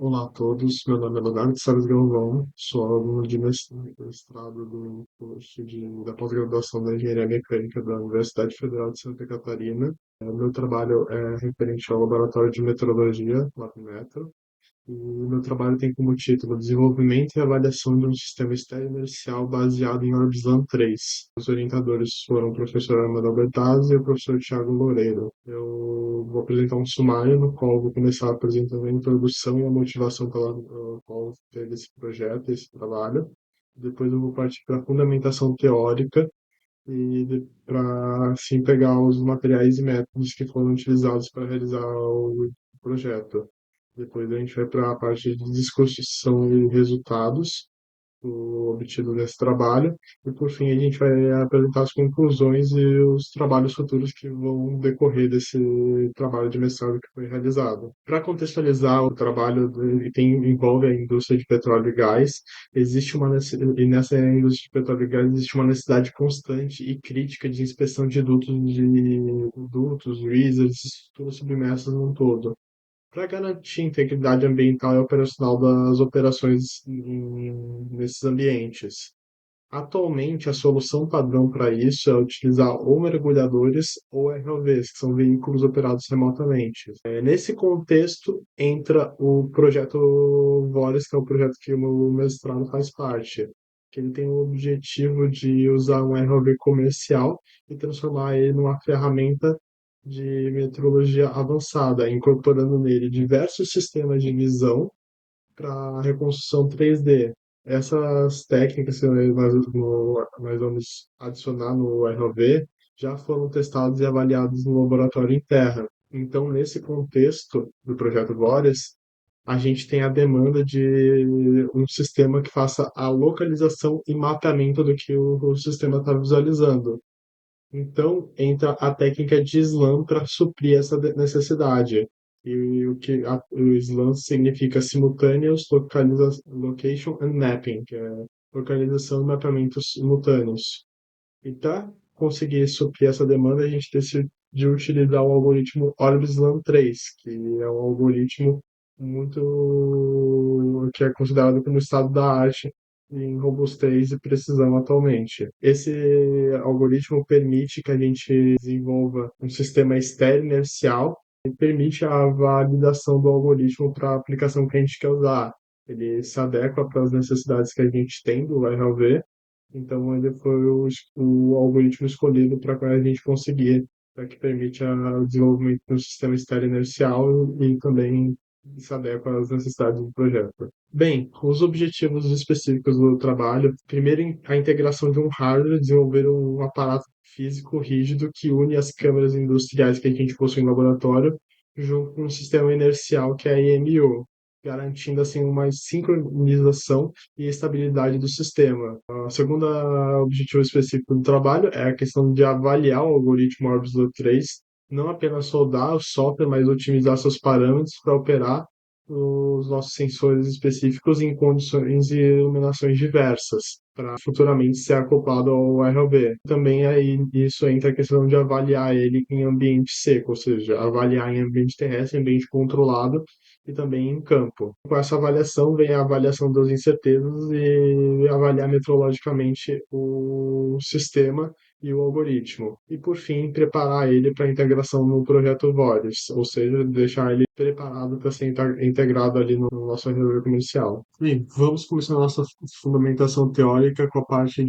Olá a todos, meu nome é Leonardo Salles Galvão, sou aluno de mestrado do curso da pós-graduação da Engenharia Mecânica da Universidade Federal de Santa Catarina. Meu trabalho é referente ao Laboratório de Metrologia, LabMetro, e o meu trabalho tem como título Desenvolvimento e Avaliação de um Sistema Estéreo Inercial baseado em Orbislam 3. Os orientadores foram o professor Armando Albertazzi e o professor Tiago Loureiro. Eu vou apresentar um sumário no qual vou começar apresentando a introdução e a motivação pela qual teve esse projeto, esse trabalho. Depois eu vou partir para a fundamentação teórica e para assim pegar os materiais e métodos que foram utilizados para realizar o projeto. Depois a gente vai para a parte de discussão e resultados obtido nesse trabalho e por fim a gente vai apresentar as conclusões e os trabalhos futuros que vão decorrer desse trabalho de mestrado que foi realizado. Para contextualizar o trabalho envolve a indústria de petróleo e gás, e nessa indústria de petróleo e gás existe uma necessidade constante e crítica de inspeção de dutos, risers, estruturas submersas num todo para garantir a integridade ambiental e operacional das operações nesses ambientes. Atualmente, a solução padrão para isso é utilizar ou mergulhadores ou ROVs, que são veículos operados remotamente. Nesse contexto, entra o projeto VORES, que é o projeto que o meu mestrado faz parte, que ele tem o objetivo de usar um ROV comercial e transformar ele numa ferramenta de metrologia avançada, incorporando nele diversos sistemas de visão para reconstrução 3D. Essas técnicas que nós vamos adicionar no ROV já foram testadas e avaliadas no laboratório em terra. Então, nesse contexto do projeto Glórias, a gente tem a demanda de um sistema que faça a localização e mapeamento do que o sistema está visualizando. Então, entra a técnica de SLAM para suprir essa necessidade. E o SLAM significa Simultaneous Location and Mapping, que é localização e mapeamento simultâneos. E para conseguir suprir essa demanda, a gente decidiu utilizar o algoritmo Orbislam 3, que é um algoritmo muito que é considerado como estado da arte em robustez e precisão atualmente. Esse algoritmo permite que a gente desenvolva um sistema estéreo inercial e permite a validação do algoritmo para a aplicação que a gente quer usar. Ele se adequa para as necessidades que a gente tem do RLV, então ele foi o algoritmo escolhido para a gente conseguir, para que permite o desenvolvimento do sistema estéreo inercial e também se adequa às necessidades do projeto. Bem, os objetivos específicos do trabalho, primeiro a integração de um hardware, desenvolver um aparato físico rígido que une as câmeras industriais que a gente possui no laboratório junto com um sistema inercial que é a IMU, garantindo assim uma sincronização e estabilidade do sistema. O segundo objetivo específico do trabalho é a questão de avaliar o algoritmo Orbislo 3, não apenas soldar o software, mas otimizar seus parâmetros para operar os nossos sensores específicos em condições e iluminações diversas, para futuramente ser acoplado ao ROV. Também aí isso entra a questão de avaliar ele em ambiente seco, ou seja, avaliar em ambiente terrestre, em ambiente controlado e também em campo. Com essa avaliação vem a avaliação das incertezas e avaliar metrologicamente o sistema e o algoritmo. E, por fim, preparar ele para integração no projeto VORES, ou seja, deixar ele preparado para ser integrado ali no nosso RV comercial. E vamos começar a nossa fundamentação teórica com a parte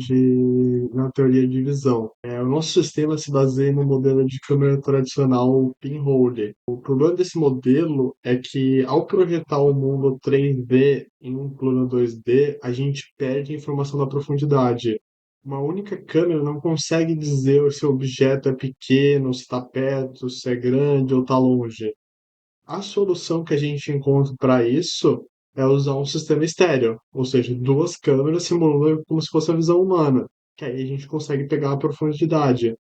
na teoria de visão. O nosso sistema se baseia no modelo de câmera tradicional pinhole. O problema desse modelo é que, ao projetar o mundo 3D em um plano 2D, a gente perde a informação da profundidade. Uma única câmera não consegue dizer se o objeto é pequeno, se está perto, se é grande ou está longe. A solução que a gente encontra para isso é usar um sistema estéreo, ou seja, duas câmeras simulando como se fosse a visão humana, que aí a gente consegue pegar a profundidade.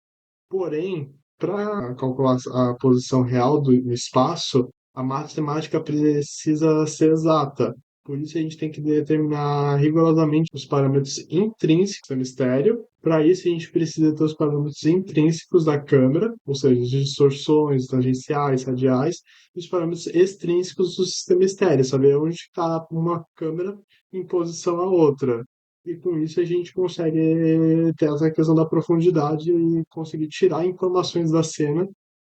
Porém, para calcular a posição real no espaço, a matemática precisa ser exata, Por isso a gente tem que determinar rigorosamente os parâmetros intrínsecos do mistério. Para isso a gente precisa ter os parâmetros intrínsecos da câmera, ou seja, as distorções tangenciais, radiais, e os parâmetros extrínsecos do sistema estéreo, saber onde está uma câmera em posição à outra. E com isso a gente consegue ter essa questão da profundidade e conseguir tirar informações da cena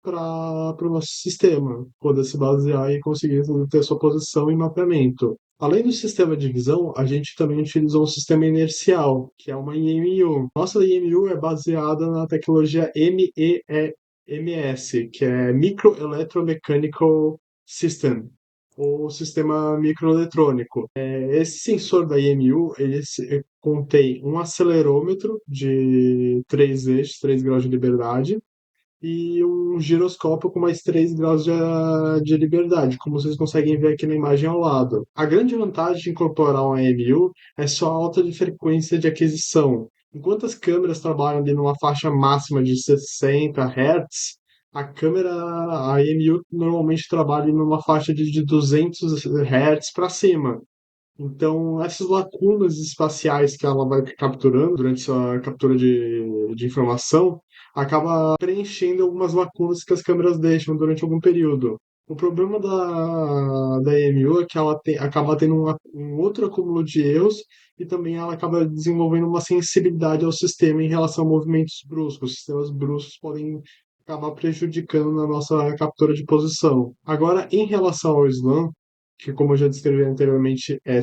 para o nosso sistema, poder se basear e conseguir ter sua posição e mapeamento. Além do sistema de visão, a gente também utilizou um sistema inercial, que é uma IMU. Nossa IMU é baseada na tecnologia MEMS, que é Micro Electromechanical System, ou sistema microeletrônico. Esse sensor da IMU, contém um acelerômetro de 3 eixos, 3 graus de liberdade, e um giroscópio com mais 3 graus de liberdade, como vocês conseguem ver aqui na imagem ao lado. A grande vantagem de incorporar um AMU é sua alta de frequência de aquisição. Enquanto as câmeras trabalham ali numa faixa máxima de 60 Hz, a AMU normalmente trabalha numa faixa de 200 Hz para cima. Então, essas lacunas espaciais que ela vai capturando durante sua captura de informação acaba preenchendo algumas lacunas que as câmeras deixam durante algum período. O problema da EMU é que acaba tendo um outro acúmulo de erros e também ela acaba desenvolvendo uma sensibilidade ao sistema em relação a movimentos bruscos. Sistemas bruscos podem acabar prejudicando na nossa captura de posição. Agora, em relação ao SLAM, que, como eu já descrevi anteriormente, é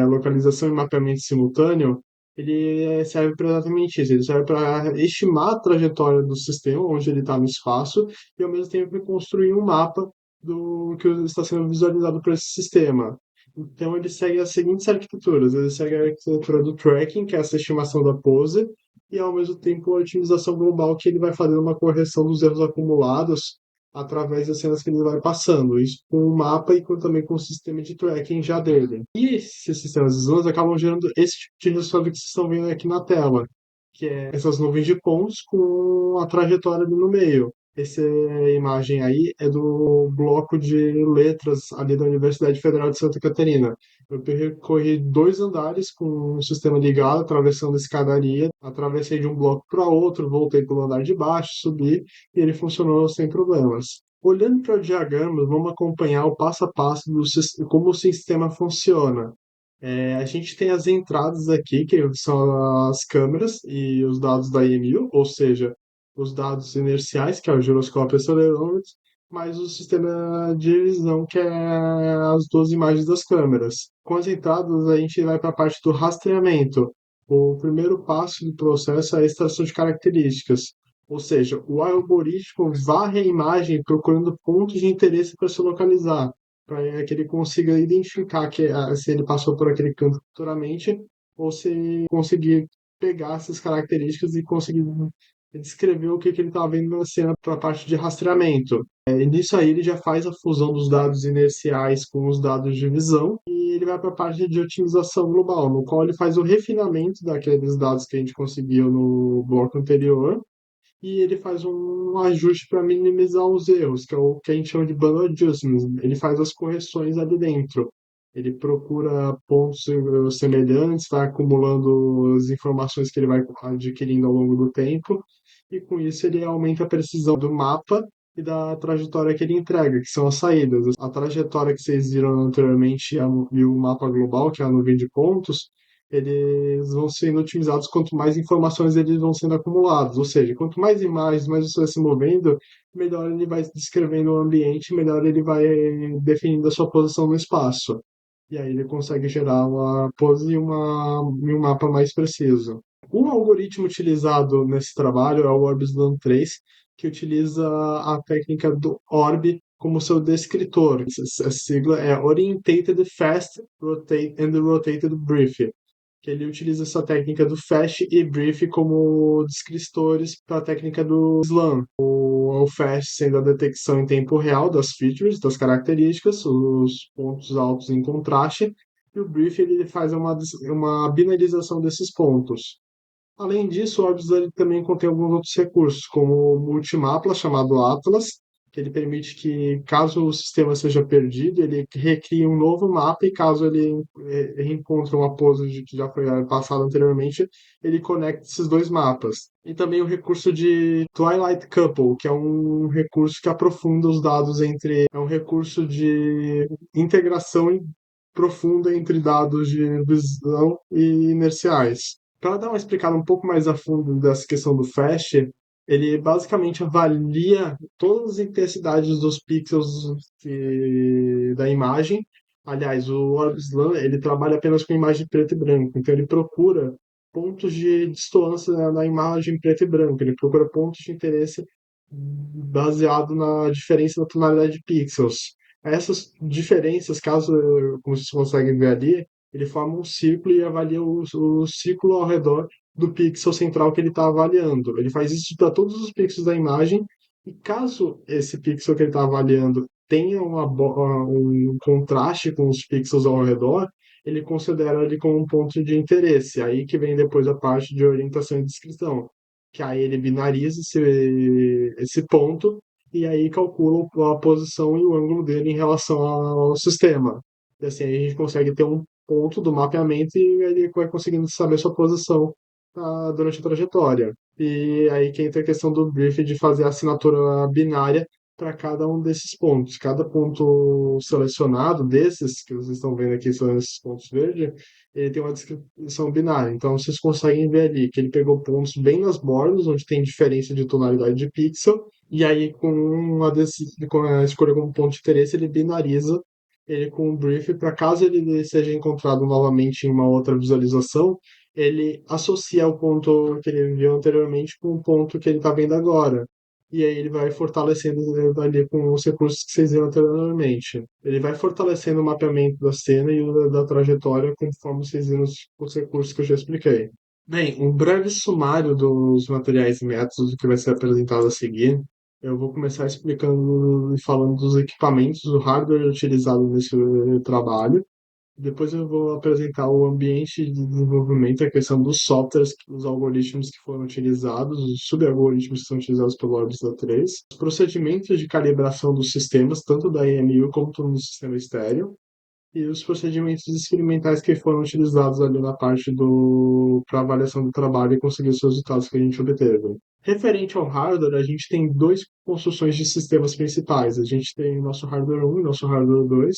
localização e mapeamento simultâneo, ele serve para exatamente isso. Ele serve para estimar a trajetória do sistema, onde ele está no espaço, e ao mesmo tempo construir um mapa do que está sendo visualizado por esse sistema. Então, ele segue as seguintes arquiteturas. Ele segue a arquitetura do tracking, que é essa estimação da pose, e ao mesmo tempo a otimização global, que ele vai fazendo uma correção dos erros acumulados através das cenas que ele vai passando, isso com o mapa e também com o sistema de tracking já dele. E esses sistemas de slams acabam gerando esse tipo de resultado que vocês estão vendo aqui na tela, que é essas nuvens de pontos com a trajetória ali no meio. Essa imagem aí é do bloco de letras ali da Universidade Federal de Santa Catarina. Eu percorri 2 andares com o sistema ligado, atravessando a escadaria, atravessei de um bloco para outro, voltei para o andar de baixo, subi e ele funcionou sem problemas. Olhando para o diagrama, vamos acompanhar o passo a passo como o sistema funciona. A gente tem as entradas aqui, que são as câmeras e os dados da IMU, ou seja, os dados inerciais, que é o giroscópio e acelerômetro, mais o sistema de visão, que é as 2 imagens das câmeras. Com as entradas, a gente vai para a parte do rastreamento. O primeiro passo do processo é a extração de características, ou seja, o algoritmo varre a imagem procurando pontos de interesse para se localizar, para que ele consiga identificar se ele passou por aquele canto futuramente ou se conseguir pegar essas características e conseguir descrever o que ele está vendo na cena para a parte de rastreamento. E nisso aí ele já faz a fusão dos dados inerciais com os dados de visão e ele vai para a parte de otimização global, no qual ele faz o refinamento daqueles dados que a gente conseguiu no bloco anterior e ele faz um ajuste para minimizar os erros, que é o que a gente chama de bundle adjustments. Ele faz as correções ali dentro. Ele procura pontos semelhantes, vai acumulando as informações que ele vai adquirindo ao longo do tempo, e com isso ele aumenta a precisão do mapa e da trajetória que ele entrega, que são as saídas. A trajetória que vocês viram anteriormente e o mapa global, que é a nuvem de pontos, eles vão sendo otimizados quanto mais informações eles vão sendo acumulados. Ou seja, quanto mais imagens, mais você vai se movendo, melhor ele vai descrevendo o ambiente, melhor ele vai definindo a sua posição no espaço. E aí ele consegue gerar uma pose e um mapa mais preciso. O algoritmo utilizado nesse trabalho é o OrbSLAM 3, que utiliza a técnica do ORB como seu descritor. A sigla é Orientated Fast Rotate and Rotated Brief, que ele utiliza essa técnica do fast e brief como descritores para a técnica do SLAM. O fast sendo a detecção em tempo real das features, das características, os pontos altos em contraste, e o brief ele faz uma binarização desses pontos. Além disso, o Orbis ele também contém alguns outros recursos, como o multimapla chamado Atlas, que ele permite que, caso o sistema seja perdido, ele recrie um novo mapa e caso ele reencontre uma pose que já foi passada anteriormente, ele conecta esses dois mapas. E também o recurso de Twilight Couple, que é um recurso que aprofunda os dados entre... É um recurso de integração profunda entre dados de visão e inerciais. Para dar uma explicada um pouco mais a fundo dessa questão do Fast, ele basicamente avalia todas as intensidades dos pixels da imagem. Aliás, o Orbislam, ele trabalha apenas com imagem preto e branco, então ele procura pontos de distância na imagem preto e branco, ele procura pontos de interesse baseado na diferença da tonalidade de pixels. Essas diferenças, caso, como vocês conseguem ver ali, ele forma um círculo e avalia o círculo ao redor do pixel central que ele está avaliando. Ele faz isso para todos os pixels da imagem, e caso esse pixel que ele está avaliando tenha um contraste com os pixels ao redor, ele considera ele como um ponto de interesse. Aí que vem depois a parte de orientação e descrição, que aí ele binariza esse ponto e aí calcula a posição e o ângulo dele em relação ao sistema. E assim a gente consegue ter um ponto do mapeamento e ele vai conseguindo saber sua posição durante a trajetória. E aí que entra a questão do brief de fazer a assinatura binária para cada um desses pontos. Cada ponto selecionado desses, que vocês estão vendo aqui, são esses pontos verdes, ele tem uma descrição binária. Então vocês conseguem ver ali que ele pegou pontos bem nas bordas, onde tem diferença de tonalidade de pixel, e aí com a escolha como ponto de interesse, ele binariza ele com o brief para caso ele seja encontrado novamente em uma outra visualização, ele associa o ponto que ele viu anteriormente com o ponto que ele está vendo agora. E aí ele vai fortalecendo ali com os recursos que vocês viram anteriormente. Ele vai fortalecendo o mapeamento da cena e o da trajetória conforme vocês viram os recursos que eu já expliquei. Bem, um breve sumário dos materiais e métodos que vai ser apresentado a seguir. Eu vou começar explicando e falando dos equipamentos, do hardware utilizado nesse trabalho. Depois eu vou apresentar o ambiente de desenvolvimento, a questão dos softwares, os algoritmos que foram utilizados, os subalgoritmos que são utilizados pelo Orbisla 3, os procedimentos de calibração dos sistemas, tanto da EMU quanto no sistema estéreo, e os procedimentos experimentais que foram utilizados ali na parte para avaliação do trabalho e conseguir os resultados que a gente obteve. Referente ao hardware, a gente tem duas construções de sistemas principais. A gente tem o nosso hardware 1 e o nosso hardware 2,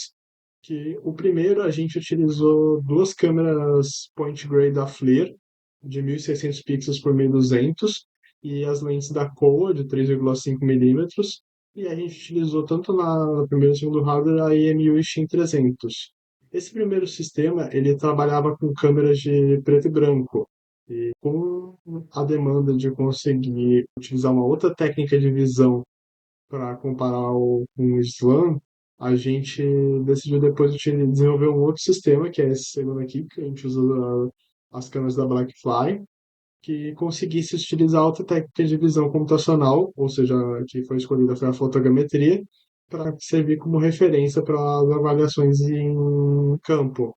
que o primeiro a gente utilizou duas câmeras point grade da FLIR de 1600 pixels por 1200 e as lentes da Kowa de 3,5 milímetros, e a gente utilizou tanto no primeiro e segundo hardware a EMUI Shin 300. Esse primeiro sistema ele trabalhava com câmeras de preto e branco, e com a demanda de conseguir utilizar uma outra técnica de visão para comparar com o Slam, a gente decidiu depois desenvolver um outro sistema, que é esse segundo aqui, que a gente usa as câmeras da Blackfly, que conseguisse utilizar outra técnica de visão computacional, ou seja, que foi escolhida foi a fotogrametria, para servir como referência para as avaliações em campo.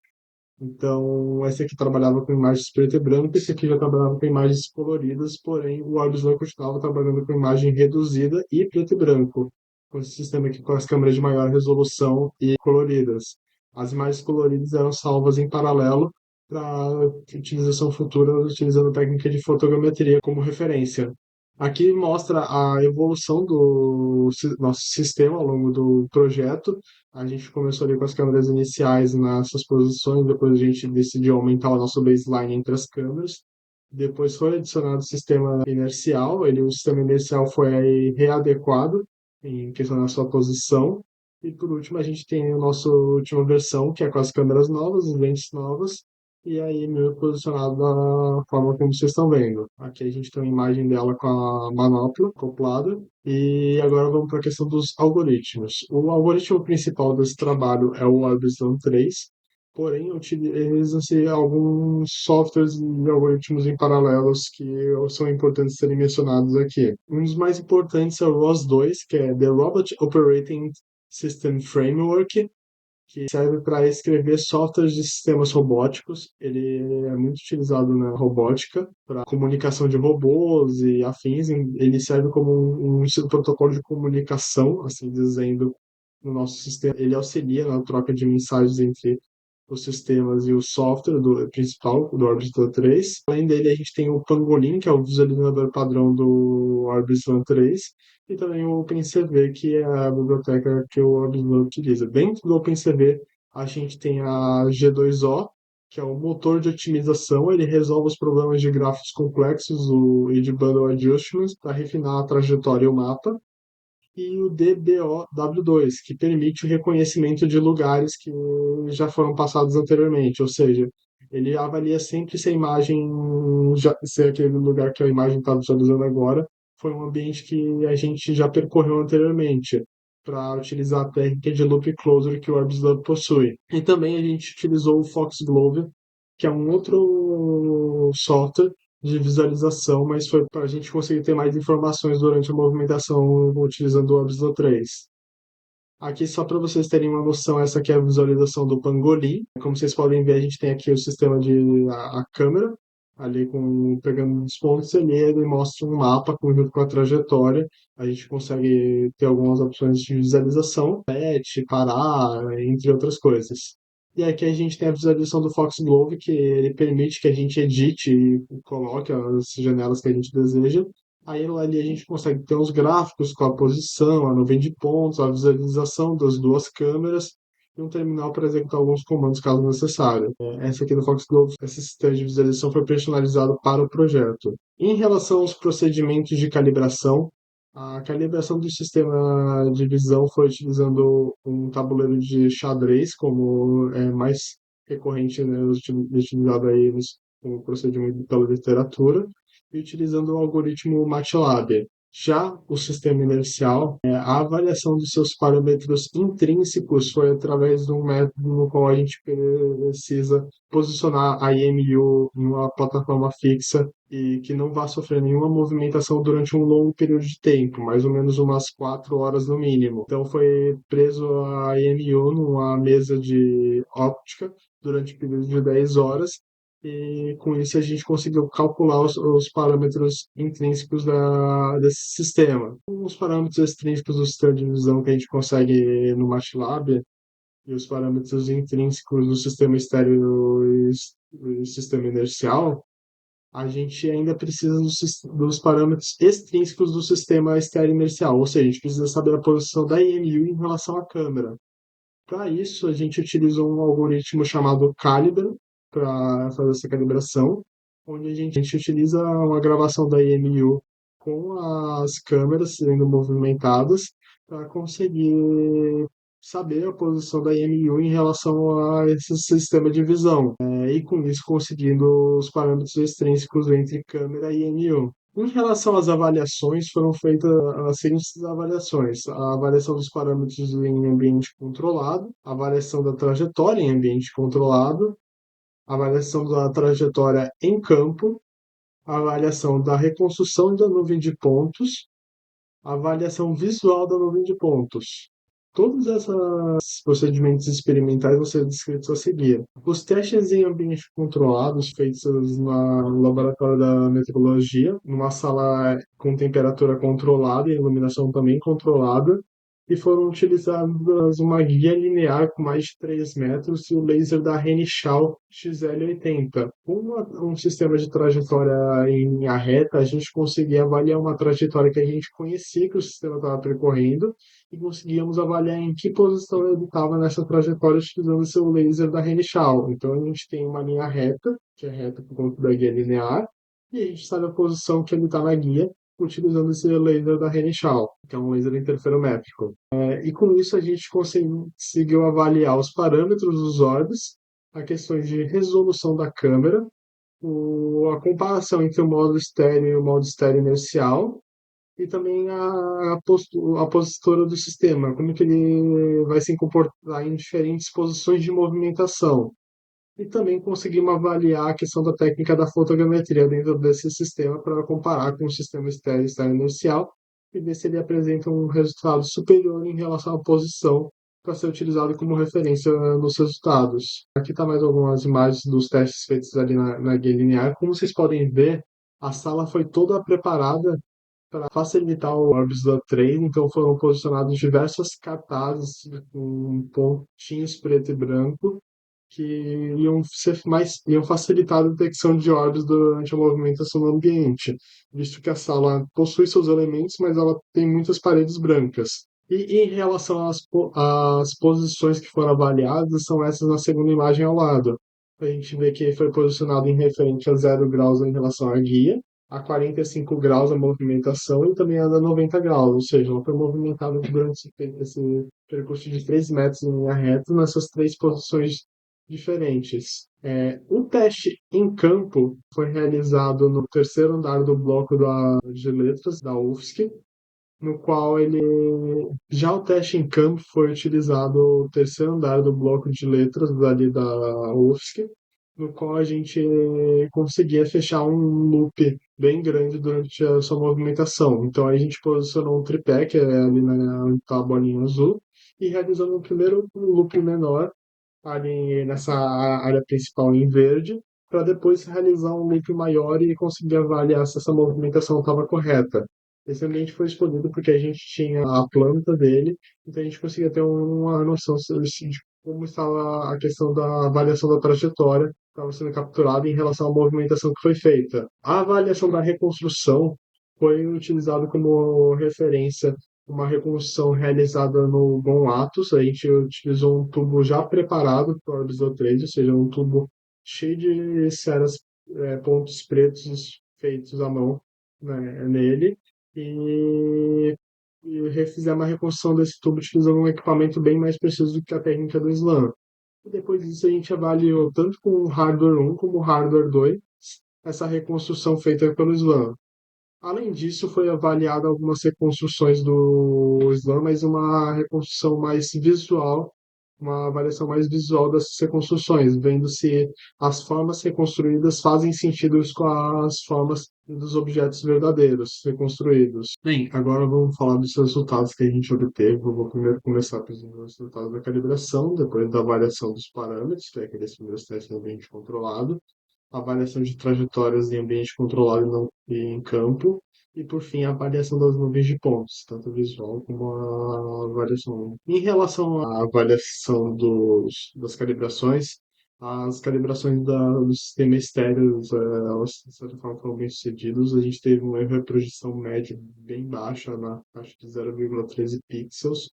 Então, esse aqui trabalhava com imagens preto e branco, esse aqui já trabalhava com imagens coloridas, porém o Orbislam continuava trabalhando com imagem reduzida e preto e branco, com esse sistema aqui com as câmeras de maior resolução e coloridas. As imagens coloridas eram salvas em paralelo para utilização futura, utilizando a técnica de fotogrametria como referência. Aqui mostra a evolução do nosso sistema ao longo do projeto. A gente começou ali com as câmeras iniciais nessas posições, depois a gente decidiu aumentar o nosso baseline entre as câmeras. Depois foi adicionado o sistema inercial, o sistema inercial foi aí readequado em questão da sua posição. E por último, a gente tem a nossa última versão, que é com as câmeras novas, as lentes novas, e aí meio posicionado da forma como vocês estão vendo. Aqui a gente tem uma imagem dela com a manopla acoplada. E agora vamos para a questão dos algoritmos. O algoritmo principal desse trabalho é o Orbislam 3, porém utilizam-se alguns softwares e algoritmos em paralelos que são importantes serem mencionados aqui. Um dos mais importantes é o ROS2, que é The Robot Operating System Framework, que serve para escrever softwares de sistemas robóticos. Ele é muito utilizado na robótica, para comunicação de robôs e afins. Ele serve como um protocolo de comunicação, assim dizendo, no nosso sistema. Ele auxilia na troca de mensagens entre os sistemas e o software principal do Orbis Lan 3. Além dele, a gente tem o Pangolin, que é o visualizador padrão do Orbis Lan 3, e também o OpenCV, que é a biblioteca que o Orbis Lan utiliza. Dentro do OpenCV, a gente tem a G2O, que é o motor de otimização. Ele resolve os problemas de gráficos complexos e de bundle adjustments para refinar a trajetória e o mapa, e o DBOW2, que permite o reconhecimento de lugares que já foram passados anteriormente, ou seja, ele avalia sempre se a imagem, se aquele lugar que a imagem está visualizando agora foi um ambiente que a gente já percorreu anteriormente, para utilizar a técnica de loop closure que o Orbis Lab possui. E também a gente utilizou o Foxglove, que é um outro software de visualização, mas foi para a gente conseguir ter mais informações durante a movimentação utilizando o Obslo 3. Aqui, só para vocês terem uma noção, essa aqui é a visualização do Pangolin. Como vocês podem ver, a gente tem aqui o sistema de a câmera, ali pegando os pontos ali, ele mostra um mapa junto com a trajetória. A gente consegue ter algumas opções de visualização, patch, parar, entre outras coisas. E aqui a gente tem a visualização do Foxglove, que ele permite que a gente edite e coloque as janelas que a gente deseja. Aí ali a gente consegue ter os gráficos com a posição, a nuvem de pontos, a visualização das duas câmeras e um terminal para executar alguns comandos caso necessário. Essa aqui do Foxglove, esse sistema de visualização foi personalizado para o projeto. Em relação aos procedimentos de calibração, a calibração do sistema de visão foi utilizando um tabuleiro de xadrez, como é mais recorrente, né, utilizado aí no procedimento pela literatura, e utilizando o algoritmo MATLAB. Já o sistema inercial, a avaliação dos seus parâmetros intrínsecos foi através de um método no qual a gente precisa posicionar a IMU em uma plataforma fixa e que não vá sofrer nenhuma movimentação durante um longo período de tempo, mais ou menos umas 4 horas no mínimo. Então foi preso a IMU numa mesa de óptica durante um período de 10 horas, e com isso a gente conseguiu calcular os parâmetros intrínsecos desse sistema. Os parâmetros extrínsecos do sistema de visão que a gente consegue no MATLAB e os parâmetros intrínsecos do sistema estéreo e sistema inercial, a gente ainda precisa dos parâmetros extrínsecos do sistema estéreo inercial, ou seja, a gente precisa saber a posição da IMU em relação à câmera. Para isso, a gente utiliza um algoritmo chamado Calibre para fazer essa calibração, onde a gente utiliza uma gravação da IMU com as câmeras sendo movimentadas para conseguir saber a posição da IMU em relação a esse sistema de visão, e com isso conseguindo os parâmetros extrínsecos entre câmera e IMU. Em relação às avaliações, foram feitas as seguintes avaliações: a avaliação dos parâmetros em ambiente controlado, a avaliação da trajetória em ambiente controlado, a avaliação da trajetória em campo, a avaliação da reconstrução da nuvem de pontos, a avaliação visual da nuvem de pontos. Todos esses procedimentos experimentais vão ser descritos a seguir. Os testes em ambiente controlados, feitos no laboratório da metrologia, numa sala com temperatura controlada e iluminação também controlada, e foram utilizadas uma guia linear com mais de 3 metros e o laser da Renishaw XL80. Com um sistema de trajetória em linha reta, a gente conseguia avaliar uma trajetória que a gente conhecia que o sistema estava percorrendo e conseguíamos avaliar em que posição ele estava nessa trajetória utilizando o seu laser da Renishaw. Então a gente tem uma linha reta, que é reta por conta da guia linear, e a gente sabe a posição que ele está na guia utilizando esse laser da Renishaw, que é um laser interferométrico. E com isso a gente conseguiu avaliar os parâmetros dos orbes, a questões de resolução da câmera, a comparação entre o modo estéreo e o modo estéreo inercial, e também a postura do sistema, como que ele vai se comportar em diferentes posições de movimentação. E também conseguimos avaliar a questão da técnica da fotogrametria dentro desse sistema para comparar com o sistema estéreo e estéreo inercial e ver se ele apresenta um resultado superior em relação à posição para ser utilizado como referência nos resultados. Aqui está mais algumas imagens dos testes feitos ali na guia linear. Como vocês podem ver, a sala foi toda preparada para facilitar o Orbs da Trade, então foram posicionados diversos cartazes com pontinhos preto e branco que iam facilitar a detecção de orbes durante a movimentação no ambiente, visto que a sala possui seus elementos, mas ela tem muitas paredes brancas. E em relação às posições que foram avaliadas, são essas na segunda imagem ao lado. A gente vê que foi posicionado em referente a 0 graus em relação à guia, a 45 graus a movimentação e também a 90 graus, ou seja, ela foi movimentada durante esse percurso de 3 metros em linha reta nessas três posições diferentes. O teste em campo foi realizado no terceiro andar do bloco de letras da UFSC, no qual já o teste em campo foi utilizado o terceiro andar do bloco de letras ali da UFSC, no qual a gente conseguia fechar um loop bem grande durante a sua movimentação. Então a gente posicionou um tripé, que é ali na tá a bolinha azul, e realizamos um primeiro loop menor ali nessa área principal em verde, para depois realizar um loop maior e conseguir avaliar se essa movimentação estava correta. Esse ambiente foi escolhido porque a gente tinha a planta dele, então a gente conseguia ter uma noção de como estava a questão da avaliação da trajetória que estava sendo capturada em relação à movimentação que foi feita. A avaliação da reconstrução foi utilizada como referência uma reconstrução realizada no Bom Atos. A gente utilizou um tubo já preparado para o Orbison 3, ou seja, um tubo cheio de ceras, pontos pretos feitos à mão, né, nele. E, e refizemos a reconstrução desse tubo utilizando um equipamento bem mais preciso do que a técnica do SLAM. E depois disso a gente avaliou tanto com o hardware 1 como o hardware 2 essa reconstrução feita pelo SLAM. Além disso, foi avaliada algumas reconstruções do Slam, mas uma reconstrução mais visual, uma avaliação mais visual dessas reconstruções, vendo se as formas reconstruídas fazem sentido com as formas dos objetos verdadeiros reconstruídos. Bem, agora vamos falar dos resultados que a gente obteve. Eu vou primeiro começar apresentando os resultados da calibração, depois da avaliação dos parâmetros, que é aqueles primeiros testes em ambiente controlado, avaliação de trajetórias em ambiente controlado e em campo, e por fim a avaliação das nuvens de pontos, tanto visual como a avaliação. Em relação à avaliação das calibrações, as calibrações do sistema estéreo, elas, de certa forma, foram bem sucedidas. A gente teve um erro de projeção médio bem baixa, na faixa de 0,13 pixels.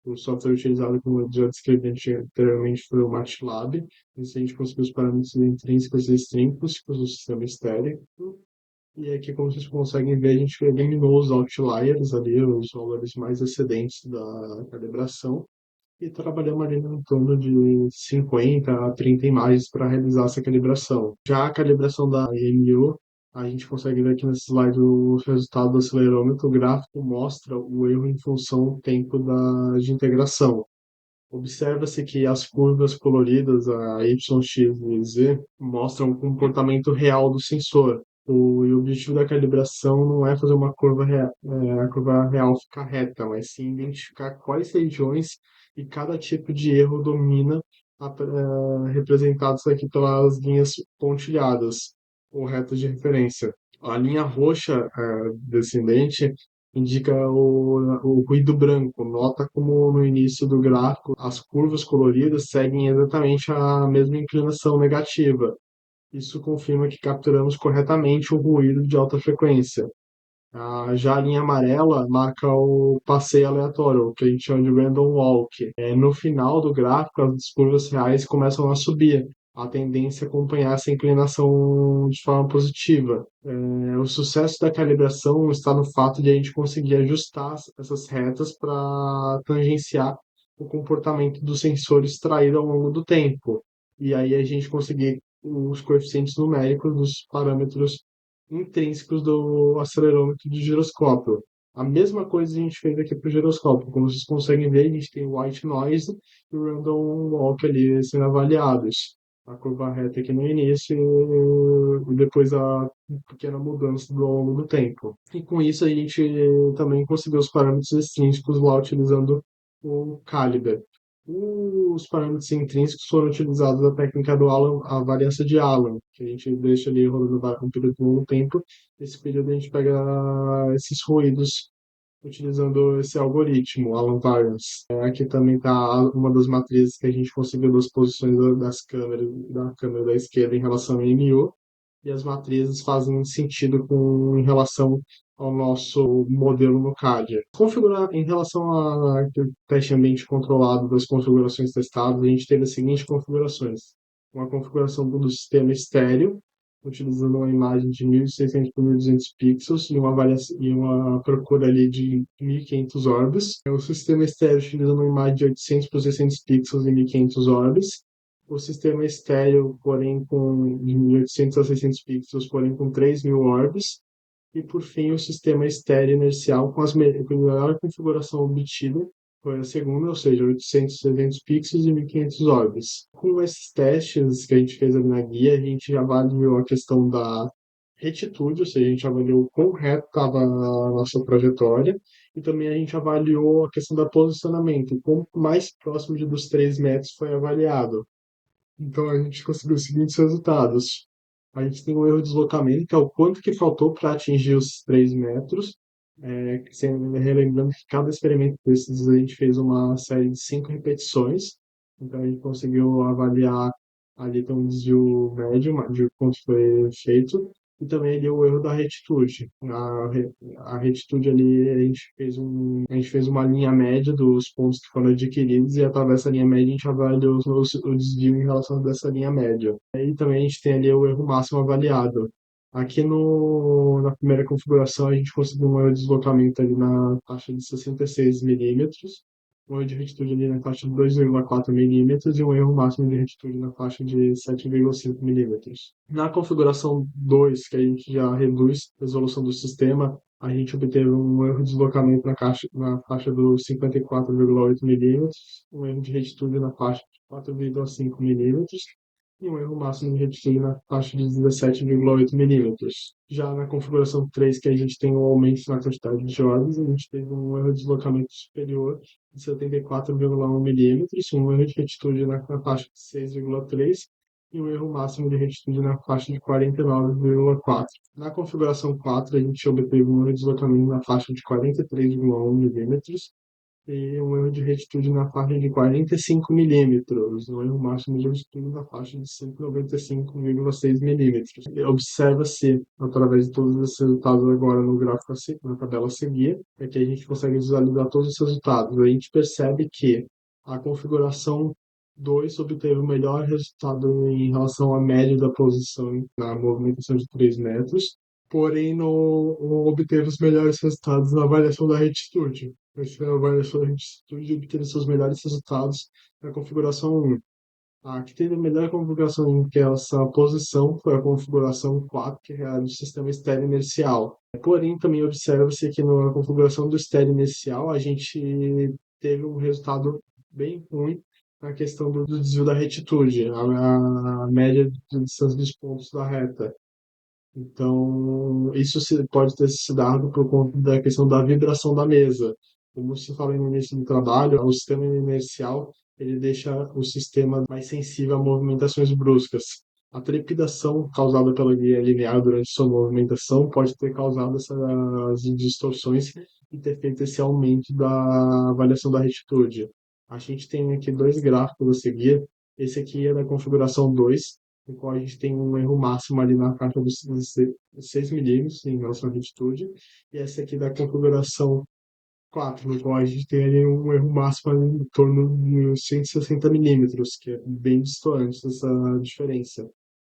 O software utilizado, como eu já descrevi anteriormente, foi o MATLAB. Isso a gente conseguiu os parâmetros intrínsecos e extrínsecos do sistema estéreo. E aqui, como vocês conseguem ver, a gente eliminou os outliers ali, os valores mais excedentes da calibração, e trabalhamos ali em torno de 50 a 30 imagens para realizar essa calibração. Já a calibração da EMU, a gente consegue ver aqui nesse slide o resultado do acelerômetro. O gráfico mostra o erro em função do tempo de integração. Observa-se que as curvas coloridas, a Y, X e Z, mostram o comportamento real do sensor. E o objetivo da calibração não é fazer uma a curva real ficar reta, mas sim identificar quais regiões e cada tipo de erro domina, representados aqui pelas linhas pontilhadas ou retas de referência. A linha roxa, descendente, indica o ruído branco. Nota como no início do gráfico as curvas coloridas seguem exatamente a mesma inclinação negativa. Isso confirma que capturamos corretamente o ruído de alta frequência. Já a linha amarela marca o passeio aleatório, o que a gente chama de random walk. No final do gráfico, as curvas reais começam a subir. A tendência é acompanhar essa inclinação de forma positiva. O sucesso da calibração está no fato de a gente conseguir ajustar essas retas para tangenciar o comportamento do sensor extraído ao longo do tempo. E aí a gente conseguir os coeficientes numéricos dos parâmetros intrínsecos do acelerômetro de giroscópio. A mesma coisa a gente fez aqui para o giroscópio. Como vocês conseguem ver, a gente tem o white noise e o random walk ali sendo avaliados. A curva reta aqui no início e depois a pequena mudança ao longo do tempo. E com isso a gente também conseguiu os parâmetros extrínsecos lá utilizando o calibre. Os parâmetros intrínsecos foram utilizados a técnica do Allen, a variância de Allen, que a gente deixa ali rolando um período de longo tempo. Esse período a gente pega esses ruídos utilizando esse algoritmo, Allen Variance. Aqui também está uma das matrizes que a gente conseguiu das posições das câmeras, da câmera da esquerda em relação ao MU, e as matrizes fazem sentido em relação ao nosso modelo no CAD. Configurar em relação ao teste ambiente controlado das configurações testadas, a gente teve as seguintes configurações: uma configuração do sistema estéreo, utilizando uma imagem de 1.600 por 1.200 pixels e e uma procura ali de 1.500 orbes. O sistema estéreo utilizando uma imagem de 800 por 600 pixels e 1.500 orbes. O sistema estéreo, porém, com de 1.800 a 600 pixels, porém com 3.000 orbes. E, por fim, o sistema estéreo inercial com a melhor configuração obtida foi a segunda, ou seja, 800, 300 pixels e 1.500 orbes. Com esses testes que a gente fez ali na guia, a gente já avaliou a questão da retitude, ou seja, a gente avaliou o quão reto estava a nossa trajetória, e também a gente avaliou a questão do posicionamento, o quão mais próximo dos 3 metros foi avaliado. Então a gente conseguiu os seguintes resultados. A gente tem um erro de deslocamento, que é o quanto que faltou para atingir os 3 metros. Relembrando que cada experimento desses a gente fez uma série de 5 repetições. Então a gente conseguiu avaliar ali tem um desvio médio de quanto foi feito. E também ali o erro da retitude. A retitude ali a gente fez uma linha média dos pontos que foram adquiridos e através dessa linha média a gente avaliou o desvio em relação dessa linha média. Aí também a gente tem ali o erro máximo avaliado. Aqui na primeira configuração a gente conseguiu um erro de deslocamento ali na faixa de 66 milímetros, um erro de retitude ali na faixa de 2,4 milímetros e um erro máximo de retitude na faixa de 7,5 milímetros. Na configuração 2, que a gente já reduz a resolução do sistema, a gente obteve um erro de deslocamento na faixa dos 54,8 milímetros, um erro de retitude na faixa de 4,5 milímetros e um erro máximo de retitude na faixa de 17,8 milímetros. Já na configuração 3, que a gente tem um aumento na quantidade de ordens, a gente teve um erro de deslocamento superior de 74,1 milímetros, um erro de retitude na faixa de 6,3 e um erro máximo de retitude na faixa de 49,4. Na configuração 4, a gente obteve um erro de deslocamento na faixa de 43,1 milímetros e um erro de retitude na faixa de 45 milímetros, um erro máximo de retitude na faixa de 195,6 milímetros. Observa-se, através de todos esses resultados agora no gráfico, na tabela a seguir, é que a gente consegue visualizar todos os resultados. A gente percebe que a configuração 2 obteve o melhor resultado em relação à média da posição na movimentação de 3 metros, porém não obteve os melhores resultados na avaliação da retitude. Essa avaliação da retitude obteve seus melhores resultados na configuração 1. A que teve a melhor configuração em que essa posição foi a configuração 4, que é a do sistema estéreo inercial. Porém, também observa-se que na configuração do estéreo inercial a gente teve um resultado bem ruim na questão do desvio da retitude, a média de distância dos pontos da reta. Então, isso pode ter se dado por conta da questão da vibração da mesa. Como se falou no início do trabalho, o sistema inercial ele deixa o sistema mais sensível a movimentações bruscas. A trepidação causada pela guia linear durante sua movimentação pode ter causado essas distorções e ter feito esse aumento da variação da retitude. A gente tem aqui dois gráficos a seguir. Esse aqui é da configuração 2, no qual a gente tem um erro máximo ali na faixa dos 6 milímetros em relação à retitude, e essa aqui da configuração 4, no qual a gente tem ali um erro máximo ali em torno de 160 milímetros, que é bem distante dessa diferença.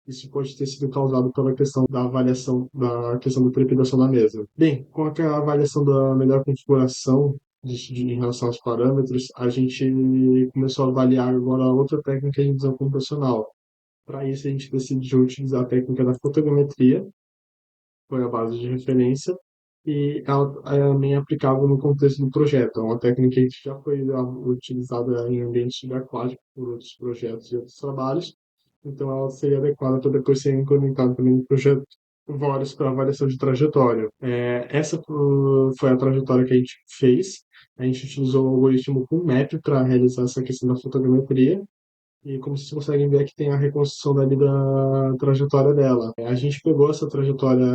Isso pode ter sido causado pela questão da avaliação da questão da trepidação da mesa. Bem, com a avaliação da melhor configuração em relação aos parâmetros, a gente começou a avaliar agora outra técnica de visão computacional. Para isso, a gente decidiu utilizar a técnica da fotogrametria, foi a base de referência, e ela é bem aplicável no contexto do projeto. É uma técnica que já foi utilizada em ambiente subaquático por outros projetos e outros trabalhos, então ela seria adequada para depois ser implementada também no projeto vários para avaliação de trajetória. Essa foi a trajetória que a gente fez. A gente utilizou o algoritmo com Map para realizar essa questão da fotogrametria. E como vocês conseguem ver, aqui tem a reconstrução dali da trajetória dela. A gente pegou essa trajetória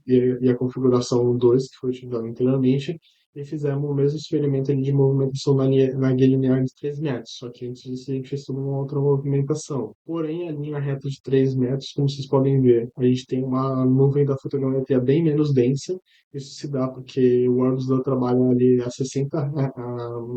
e a configuração 2 que foi utilizada anteriormente, e fizemos o mesmo experimento ali de movimentação na guia linear de 3 metros, só que antes disso a gente fez toda uma outra movimentação. Porém, a linha reta de 3 metros, como vocês podem ver, a gente tem uma nuvem da fotogrametria bem menos densa. Isso se dá porque o ângulo do trabalho ali a 60,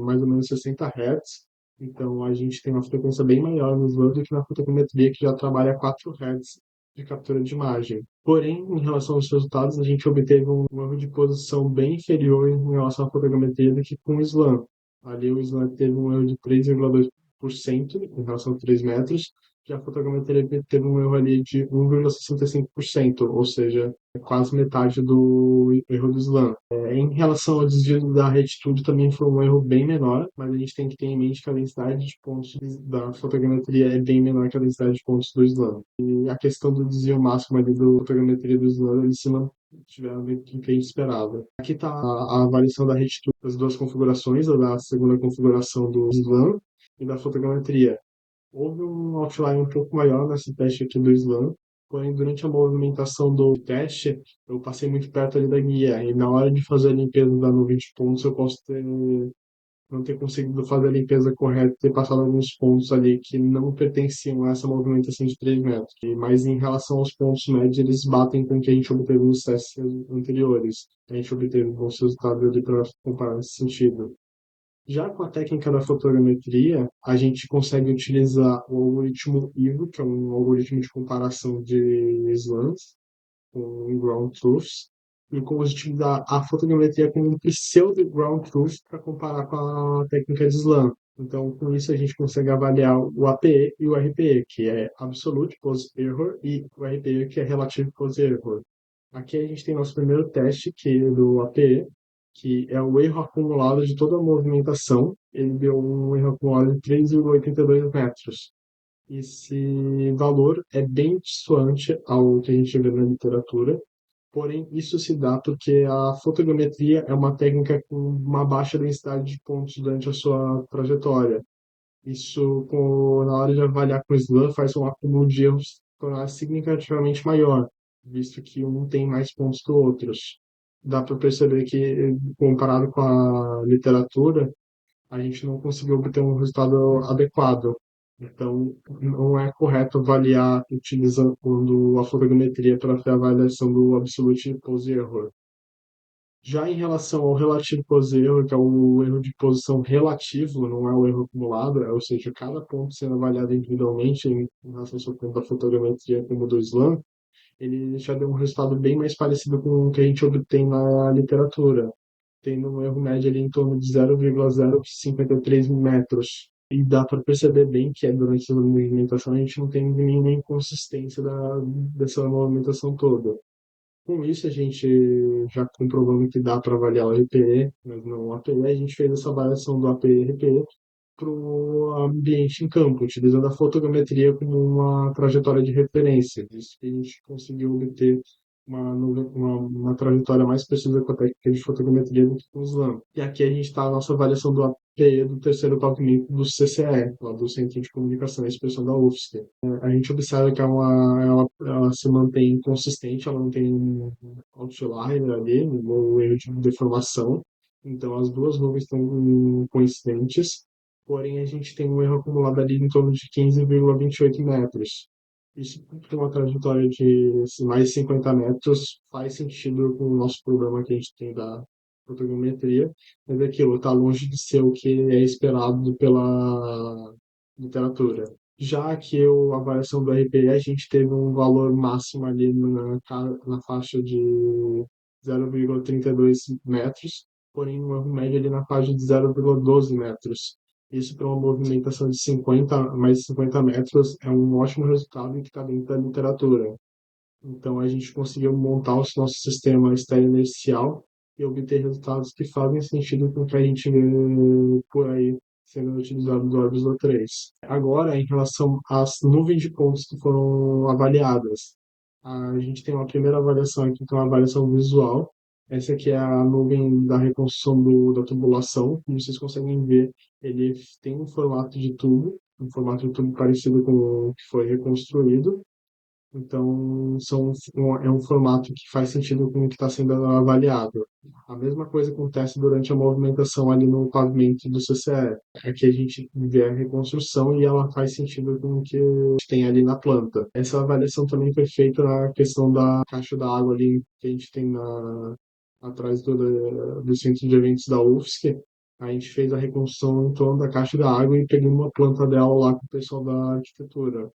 mais ou menos 60 Hz, então, a gente tem uma frequência bem maior no Slam do que na fotogrametria, que já trabalha a 4 Hz de captura de imagem. Porém, em relação aos resultados, a gente obteve um erro de posição bem inferior em relação à fotogrametria do que com o Slam. Ali, o Slam teve um erro de 3,2% em relação a 3 metros, e a fotogrametria teve um erro ali de 1,65%, ou seja, é quase metade do erro do Slam. Em relação ao desvio da retitude, também foi um erro bem menor, mas a gente tem que ter em mente que a densidade de pontos da fotogrametria é bem menor que a densidade de pontos do slam. E a questão do desvio máximo ali da fotogrametria do slam, eles se mantiveram dentro do que a gente esperava. Aqui está a avaliação da retitude das duas configurações, a da segunda configuração do slam e da fotogrametria. Houve um outlier um pouco maior nesse teste aqui do slam, porém durante a movimentação do teste eu passei muito perto ali da guia e na hora de fazer a limpeza da nuvem de pontos eu posso não ter conseguido fazer a limpeza correta, ter passado alguns pontos ali que não pertenciam a essa movimentação de 3 metros. Mas em relação aos pontos médios, eles batem com o que a gente obteve nos testes anteriores. A gente obteve bons resultados ali para comparar nesse sentido. Já com a técnica da fotogrametria, a gente consegue utilizar o algoritmo IVO, que é um algoritmo de comparação de slams, com ground truths, e como utilizar a fotogrametria como um pseudo ground truth para comparar com a técnica de slam. Então, com isso, a gente consegue avaliar o APE e o RPE, que é Absolute Pose Error, e o RPE, que é Relative Pose Error. Aqui a gente tem nosso primeiro teste, que é do APE, que é o erro acumulado de toda a movimentação. Ele deu um erro acumulado de 3,82 metros. Esse valor é bem distoante ao que a gente vê na literatura, porém isso se dá porque a fotogrametria é uma técnica com uma baixa densidade de pontos durante a sua trajetória. Isso, na hora de avaliar com o SLAM, faz um acúmulo de erros tornar significativamente maior, visto que um tem mais pontos que outros. Dá para perceber que, comparado com a literatura, a gente não conseguiu obter um resultado adequado. Então, não é correto avaliar utilizando a fotogrametria para fazer a avaliação do Absolute Pose Error. Já em relação ao relativo pose erro, que é o erro de posição relativo, não é o erro acumulado, ou seja, cada ponto sendo avaliado individualmente em relação ao seu ponto da fotogrametria como do slam, ele já deu um resultado bem mais parecido com o que a gente obtém na literatura, tendo um erro médio ali em torno de 0,053 metros. E dá para perceber bem que durante a movimentação a gente não tem nenhuma inconsistência dessa movimentação toda. Com isso, a gente já comprovando que dá para avaliar o RPE, mas não o APE, a gente fez essa avaliação do APE e RPE para o ambiente em campo, utilizando a fotogrametria como uma trajetória de referência. Isso que a gente conseguiu obter uma trajetória mais precisa com a técnica de fotogrametria do que com o SLAM. E aqui a gente está a nossa avaliação do APE do terceiro documento do CCE, lá do Centro de Comunicação e Expressão da UFSC. A gente observa que ela se mantém consistente, ela não tem um outlier ali, um erro de deformação. Então, as duas nuvens estão coincidentes, porém, a gente tem um erro acumulado ali em torno de 15,28 metros. Isso, para uma trajetória de mais de 50 metros, faz sentido com o nosso problema que a gente tem da fotogrametria, mas aquilo está longe de ser o que é esperado pela literatura. Já que a avaliação do RPE, a gente teve um valor máximo ali na faixa de 0,32 metros, porém um erro médio ali na faixa de 0,12 metros. Isso para uma movimentação de 50, mais de 50 metros é um ótimo resultado e que está dentro da literatura. Então a gente conseguiu montar o nosso sistema estéreo inercial e obter resultados que fazem sentido com o que a gente vê por aí sendo utilizado do Orbis O3. Agora, em relação às nuvens de pontos que foram avaliadas, A gente tem uma primeira avaliação aqui, que é uma avaliação visual. Essa aqui é a nuvem da reconstrução da tubulação. Como vocês conseguem ver, ele tem um formato de tubo parecido com o que foi reconstruído. Então, é um formato que faz sentido com o que está sendo avaliado. A mesma coisa acontece durante a movimentação ali no pavimento do CCE. Aqui a gente vê a reconstrução e ela faz sentido com o que a gente tem ali na planta. Essa avaliação também foi feita na questão da caixa d'água ali que a gente tem atrás do centro de eventos da UFSC. A gente fez a reconstrução em torno da caixa d'água e peguei uma planta dela lá com o pessoal da arquitetura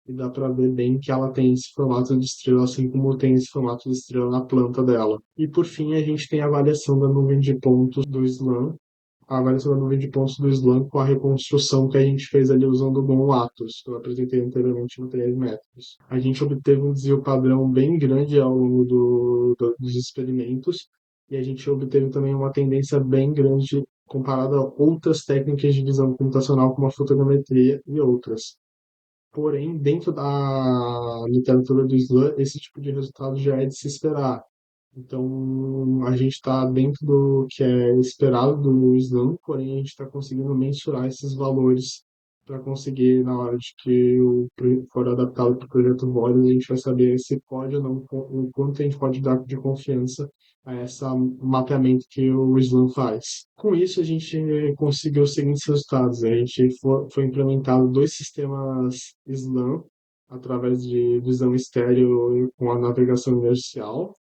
e dá para ver bem que ela tem esse formato de estrela, assim como tem esse formato de estrela na planta dela. E por fim, a gente tem a avaliação da nuvem de pontos do SLAM, a avaliação da nuvem de pontos do SLAM com a reconstrução que a gente fez ali usando o GOM Atos, que eu apresentei anteriormente no 3 metros. A gente obteve um desvio padrão bem grande ao longo dos experimentos e a gente obteve também uma tendência bem grande comparada a outras técnicas de visão computacional, como a fotogrametria e outras. Porém, dentro da literatura do Slam, esse tipo de resultado já é de se esperar. Então, a gente está dentro do que é esperado do Slam, porém, a gente está conseguindo mensurar esses valores para conseguir, na hora de que for adaptado para o projeto Voice, a gente vai saber se pode ou não, o quanto a gente pode dar de confiança a esse mapeamento que o Slam faz. Com isso, a gente conseguiu os seguintes resultados. A gente foi implementado dois sistemas Slam através de visão estéreo com a navegação inercial.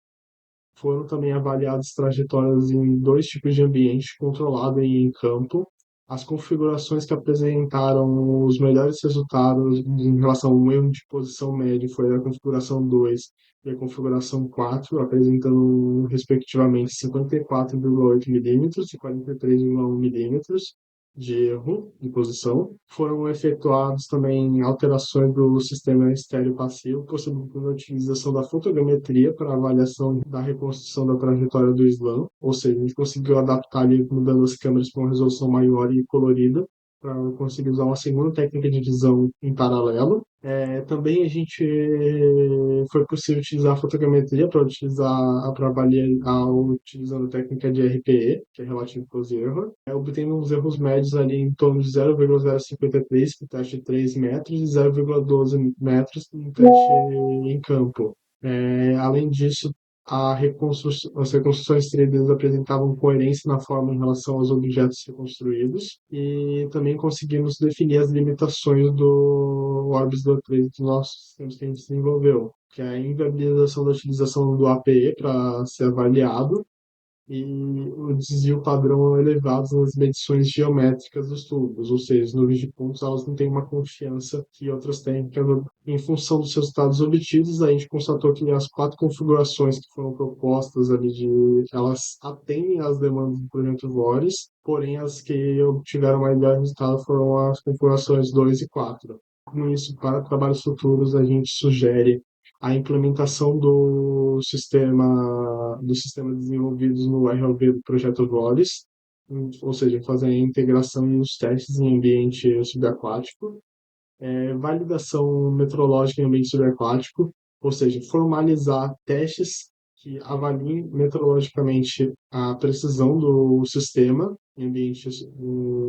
Foram também avaliadas trajetórias em dois tipos de ambiente, controlado e em campo. As configurações que apresentaram os melhores resultados em relação ao erro de posição médio foi a configuração 2 e a configuração 4, apresentando respectivamente 54,8 milímetros e 43,1 milímetros de erro de posição. Foram efetuadas também alterações do sistema estéreo passivo, possibilitando a utilização da fotogrametria para avaliação da reconstrução da trajetória do slam, ou seja, a gente conseguiu adaptar ali, mudando as câmeras para uma resolução maior e colorida, para conseguir usar uma segunda técnica de visão em paralelo. Também a gente foi possível utilizar a fotogrametria para avaliar utilizando a técnica de RPE, que é Relative Close Error, obtendo uns erros médios ali em torno de 0,053 para o teste de 3 metros e 0,12 metros no teste em campo. Além disso, as reconstruções 3D apresentavam coerência na forma em relação aos objetos reconstruídos e também conseguimos definir as limitações do Orbis do 3 dos nossos sistemas que a gente desenvolveu, que é a inviabilização da utilização do APE para ser avaliado e o desvio padrão elevado nas medições geométricas dos tubos, ou seja, as nuvens de pontos elas não têm uma confiança que outras técnicas. Em função dos resultados obtidos, a gente constatou que as quatro configurações que foram propostas ali, elas atendem às demandas do projeto VORES, porém as que obtiveram melhor resultado foram as configurações 2 e 4. Com isso, para trabalhos futuros, a gente sugere a implementação do sistema desenvolvidos no RLV do projeto VORES, ou seja, fazer a integração e os testes em ambiente subaquático, validação metrológica em ambiente subaquático, ou seja, formalizar testes que avaliem metrologicamente a precisão do sistema em ambiente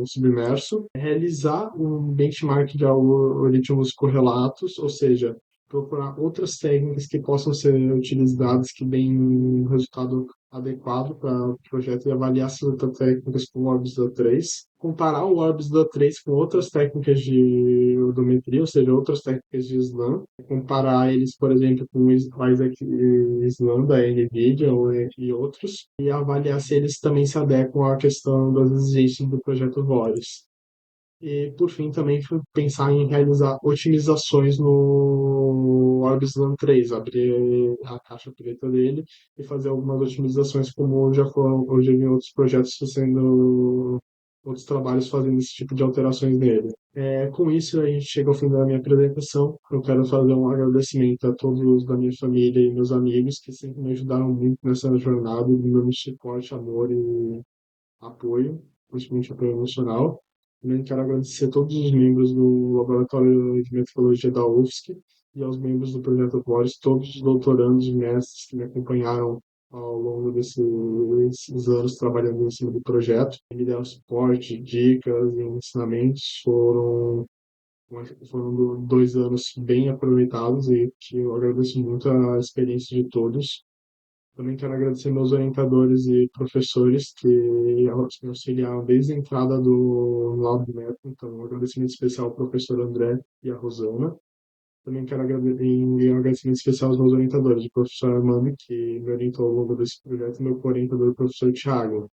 submerso, realizar um benchmark de algoritmos correlatos, ou seja, procurar outras técnicas que possam ser utilizadas que deem um resultado adequado para o projeto e avaliar essas outras técnicas com o Orbis da 3. Comparar o Orbis da 3 com outras técnicas de odometria, ou seja, outras técnicas de SLAM. Comparar eles, por exemplo, com o Isaac SLAM da NVIDIA e outros. E avaliar se eles também se adequam à questão das exigências do projeto VORES. E, por fim, também pensar em realizar otimizações no Orbis LAN 3, abrir a caixa preta dele e fazer algumas otimizações, como eu já vi outros projetos fazendo, outros trabalhos fazendo esse tipo de alterações nele. Com isso, a gente chega ao fim da minha apresentação. Eu quero fazer um agradecimento a todos da minha família e meus amigos que sempre me ajudaram muito nessa jornada, me dando suporte, amor e apoio, principalmente apoio emocional. Também quero agradecer a todos os membros do Laboratório de Metrologia da UFSC, e aos membros do Projeto Flores, todos os doutorandos e mestres que me acompanharam ao longo desses anos trabalhando em cima do projeto, me deram suporte, dicas e ensinamentos. Foram 2 anos bem aproveitados e que eu agradeço muito a experiência de todos. Também quero agradecer meus orientadores e professores que me auxiliaram desde a entrada do Lab Método. Então, um agradecimento especial ao professor André e à Rosana. Também quero agradecer, um agradecimento especial aos meus orientadores, o professor Armando, que me orientou ao longo desse projeto, e meu co-orientador, o professor Thiago.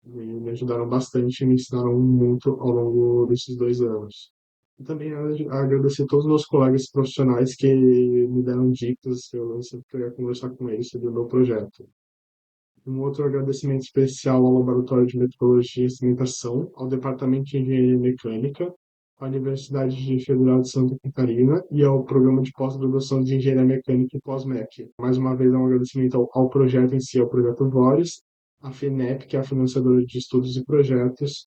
E me ajudaram bastante e me ensinaram muito ao longo desses 2 anos. E também agradecer a todos os meus colegas profissionais que me deram dicas, eu sempre queria conversar com eles sobre o meu projeto. Um outro agradecimento especial ao Laboratório de Metrologia e Instrumentação, ao Departamento de Engenharia Mecânica, à Universidade Federal de Santa Catarina e ao Programa de Pós-Graduação de Engenharia Mecânica e Pós-MEC. Mais uma vez, um agradecimento ao projeto em si, ao projeto VORES, à FENEP, que é a financiadora de estudos e projetos,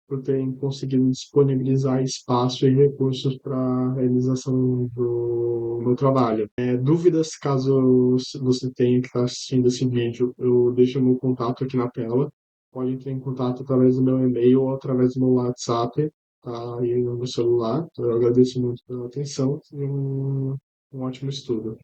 por terem conseguido disponibilizar espaço e recursos para a realização do meu trabalho. Dúvidas, caso você tenha que estar assistindo esse vídeo, eu deixo o meu contato aqui na tela. Pode entrar em contato através do meu e-mail ou através do meu WhatsApp, tá aí no meu celular. Eu agradeço muito pela atenção e um ótimo estudo.